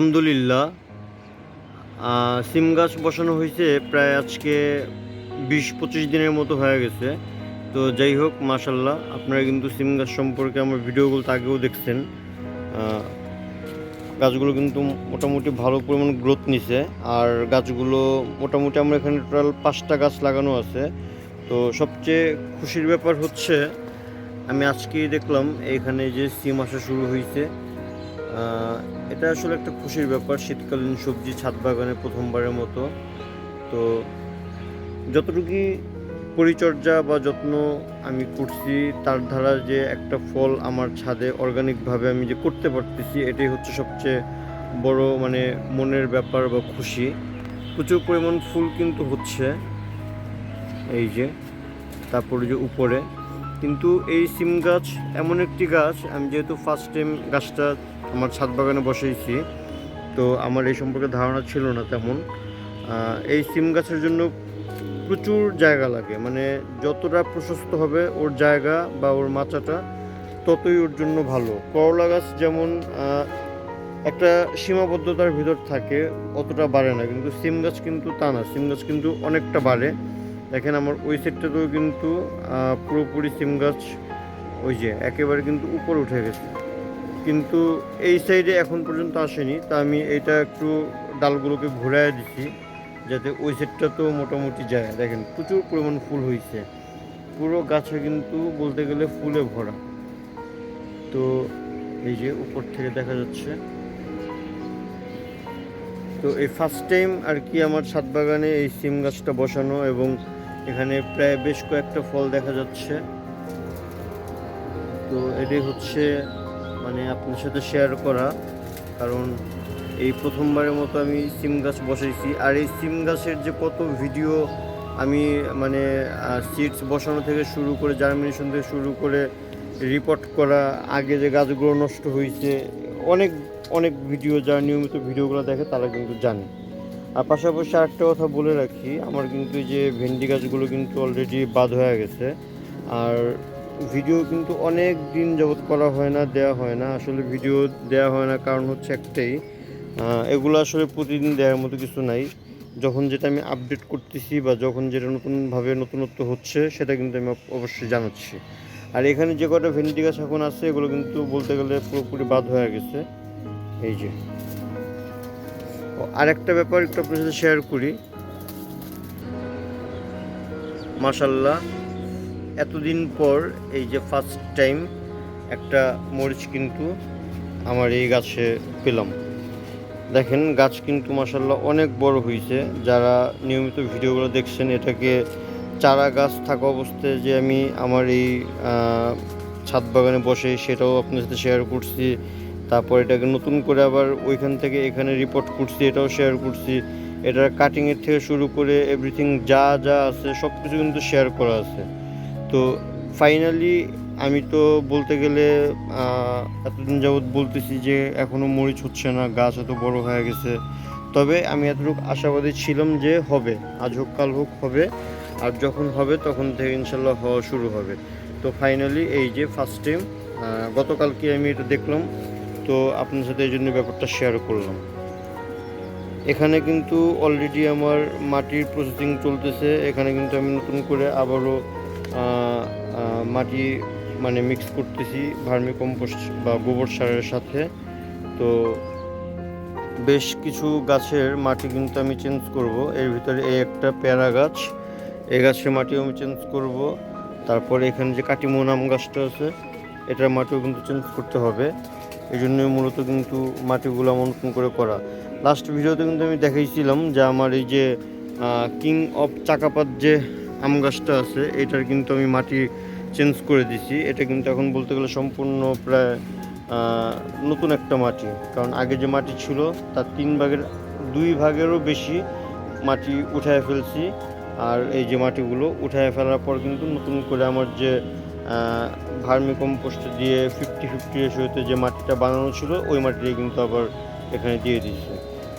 আলহামদুলিল্লাহ। সিম গাছ বসানো হয়েছে প্রায় আজকে ২০-২৫ দিনের মতো হয়ে গেছে। তো যাই হোক, মাশাল্লাহ, আপনারা কিন্তু সিম গাছ সম্পর্কে আমার ভিডিওগুলো তো আগেও দেখছেন। গাছগুলো কিন্তু মোটামুটি ভালো পরিমাণ গ্রোথ নিছে। আর গাছগুলো মোটামুটি আমরা এখানে টোটাল ৫টা গাছ লাগানো আছে। তো সবচেয়ে খুশির ব্যাপার হচ্ছে, আমি আজকেই দেখলাম এইখানে যে সিম আসা শুরু হয়েছে। এটা আসলে একটা খুশির ব্যাপার, শীতকালীন সবজি ছাদ বাগানে প্রথমবারের মতো। তো যতটুকু পরিচর্যা বা যত্ন আমি করছি, তার দ্বারা যে একটা ফল আমার ছাদে অর্গানিকভাবে আমি যে করতে পারতেছি, এটাই হচ্ছে সবচেয়ে বড় মনের ব্যাপার বা খুশি। প্রচুর পরিমাণ ফুল কিন্তু হচ্ছে, এই যে, তারপরে যে উপরে। কিন্তু এই সিম গাছ এমন একটি গাছ, আমি যেহেতু ফার্স্ট টাইম গাছটা আমার ছাদ বাগানে বসাইছি, তো আমার এই সম্পর্কে ধারণা ছিল না তেমন। এই সিম গাছের জন্য প্রচুর জায়গা লাগে, যতটা প্রশস্ত হবে ওর জায়গা বা ওর মাচাটা, ততই ওর জন্য ভালো। করলা গাছ যেমন একটা সীমাবদ্ধতার ভিতর থাকে, অতটা বাড়ে না, কিন্তু সিম গাছ কিন্তু তা না, সিম গাছ কিন্তু অনেকটা বাড়ে। দেখেন আমার ওই সাইডটাতেও কিন্তু পুরোপুরি সিম গাছ ওই যে একেবারে কিন্তু উপরে উঠে গেছে, কিন্তু এই সাইডে এখন পর্যন্ত আসেনি। তা আমি এটা একটু ডালগুলোকে ঘুরায় দিচ্ছি, যাতে ওই সাইডটা তো মোটামুটি যায়। দেখেন প্রচুর পরিমাণ ফুল হয়েছে, পুরো গাছে কিন্তু বলতে গেলে ফুলে ভরা। তো এই যে উপর থেকে দেখা যাচ্ছে। তো এই ফার্স্ট টাইম আর কি আমার ছাদ বাগানে এই সিম গাছটা বসানো, এবং এখানে প্রায় বেশ কয়েকটা ফল দেখা যাচ্ছে। তো এটাই হচ্ছে আপনার সাথে শেয়ার করা, কারণ এই প্রথমবারের মতো আমি সিম গাছ বসাইছি। আর এই সিম গাছের যে কত ভিডিও আমি সিডস বসানো থেকে শুরু করে, জার্মিনেশন থেকে শুরু করে, রিপোর্ট করা, আগে যে গাছগুলো নষ্ট হয়েছে, অনেক অনেক ভিডিও, যারা নিয়মিত ভিডিওগুলো দেখে তারা কিন্তু জানে। আর পাশাপাশি আরেকটা কথা বলে রাখি, আমার কিন্তু এই যে ভেন্ডি গাছগুলো কিন্তু অলরেডি বাদ হয়ে গেছে। আর ভিডিও কিন্তু অনেক দিন যাবৎ করা হয় না, দেওয়া হয় না। আসলে ভিডিও দেওয়া হয় না কারণ হচ্ছে একটাই, এগুলো আসলে প্রতিদিন দেওয়ার মতো কিছু নাই। যখন যেটা আমি আপডেট করতেছি বা যখন যেটা নতুনভাবে নতুনত্ব হচ্ছে, সেটা কিন্তু আমি অবশ্যই জানাচ্ছি। আর এখানে যে কটা ভেন্ডি গাছ এখন আছে, এগুলো কিন্তু বলতে গেলে পুরোপুরি বাদ হয়ে গেছে। এই যে আরেকটা ব্যাপার একটু আপনার সাথে শেয়ার করি। মাশাল্লাহ, এতদিন পর এই যে ফার্স্ট টাইম একটা মরিচ কিন্তু আমার এই গাছে পেলাম। দেখেন গাছ কিন্তু মাশাল্লাহ অনেক বড় হয়েছে। যারা নিয়মিত ভিডিওগুলো দেখছেন, এটাকে চারা গাছ থাকা অবস্থায় যে আমি আমার এই ছাদ বাগানে বসে, সেটাও আপনার সাথে শেয়ার করছি। তারপর এটাকে নতুন করে আবার ওইখান থেকে এখানে রিপোর্ট করছি, এটাও শেয়ার করছি। এটার কাটিংয়ের থেকে শুরু করে এভরিথিং যা যা আছে সব কিছু কিন্তু শেয়ার করা আছে। তো ফাইনালি আমি তো বলতে গেলে এতদিন যাবৎ বলতেছি যে এখনও মরিচ হচ্ছে না, গাছ এত বড় হয়ে গেছে। তবে আমি এতটুকু আশাবাদী ছিলাম যে হবে, আজ হোক কাল হোক হবে। আর যখন হবে তখন থেকে ইনশাল্লাহ হওয়া শুরু হবে। তো ফাইনালি এই যে ফার্স্ট টাইম গতকালকে আমি এটা দেখলাম। তো আপনার সাথে এই জন্য ব্যাপারটা শেয়ার করলাম। এখানে কিন্তু অলরেডি আমার মাটির প্রসেসিং চলতেছে। এখানে কিন্তু আমি নতুন করে আবারও মাটি মিক্স করতেছি ভার্মি কম্পোস্ট বা গোবর সারের সাথে। তো বেশ কিছু গাছের মাটি কিন্তু আমি চেঞ্জ করব। এর ভিতরে এই একটা পেয়ারা গাছ, এই গাছের মাটিও আমি চেঞ্জ করব। তারপরে এখানে যে কাটিমন আম গাছটা আছে, এটার মাটিও কিন্তু চেঞ্জ করতে হবে। এই জন্যই মূলত কিন্তু মাটিগুলো আমার নতুন করে করা। লাস্ট ভিডিওতে কিন্তু আমি দেখাইছিলাম যে আমার এই যে কিং অফ চাকাপাত যে আম গাছটা আছে, এটার কিন্তু আমি মাটি চেঞ্জ করে দিছি। এটা কিন্তু এখন বলতে গেলে সম্পূর্ণ প্রায় নতুন একটা মাটি, কারণ আগে যে মাটি ছিল তার 2 ভাগেরও বেশি মাটি উঠায় ফেলছি। আর এই যে মাটিগুলো উঠায় ফেলার পর কিন্তু নতুন করে আমার যে ভার্মি কম্পোস্ট দিয়ে 50-50 রেশিওতে যে মাটিটা বানানো ছিল, ওই মাটিটাই কিন্তু আবার এখানে দিয়ে দিচ্ছে।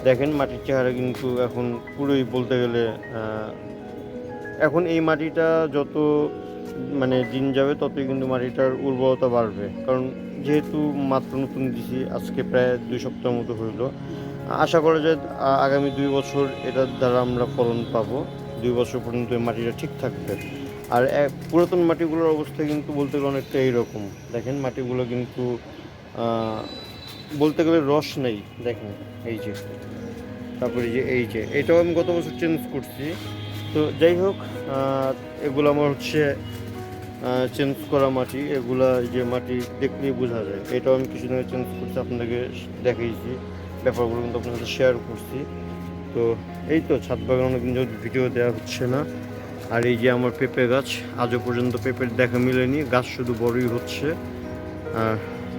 দেখেন মাটির চেহারা কিন্তু এখন পুরোই বলতে গেলে, এখন এই মাটিটা যত দিন যাবে ততই কিন্তু মাটিটার উর্বরতা বাড়বে, কারণ যেহেতু মাত্র নতুন দিছি, আজকে প্রায় 2 সপ্তাহ মতো হইলো। আশা করা যায় আগামী 2 বছর এটার দ্বারা আমরা ফলন পাবো। 2 বছর পর্যন্ত এই মাটিটা ঠিক থাকবে। আর পুরাতন মাটিগুলোর অবস্থা কিন্তু বলতে গেলে অনেকটা এইরকম। দেখেন মাটিগুলো কিন্তু বলতে গেলে রস নেই, দেখেন এই যে। তারপরে এই যে এটাও আমি গত বছর চেঞ্জ করছি। তো যাই হোক, এগুলো আমার হচ্ছে চেঞ্জ করা মাটি। এগুলা যে মাটি দেখলেই বোঝা যায়। এটাও আমি কিছুদিন আগে চেঞ্জ করছি, আপনাদেরকে দেখিয়েছি, ব্যাপারগুলো কিন্তু আপনার সাথে শেয়ার করছি। তো এই তো ছাদ বাগান অনেকদিন যাবত ভিডিও দেওয়া হচ্ছে না। আর এই যে আমার পেঁপে গাছ, আজও পর্যন্ত পেঁপের দেখা মিলেনি, গাছ শুধু বড়ই হচ্ছে।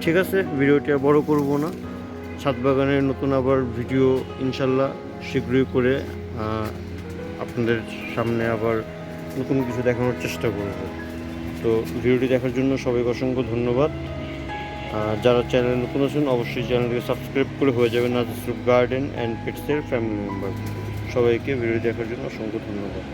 ঠিক আছে, ভিডিওটি আর বড় করব না। ছাদ বাগানের নতুন আবার ভিডিও ইনশাল্লাহ শীঘ্রই করে আপনাদের সামনে আবার নতুন কিছু দেখানোর চেষ্টা করব। তো ভিডিওটি দেখার জন্য সবাইকে অসংখ্য ধন্যবাদ। যারা চ্যানেলে নতুন আছেন অবশ্যই চ্যানেলটিকে সাবস্ক্রাইব করে হয়ে যাবেন নাজিস রূপ গার্ডেন অ্যান্ড পেটসের ফ্যামিলি মেম্বার। সবাইকে ভিডিও দেখার জন্য অসংখ্য ধন্যবাদ।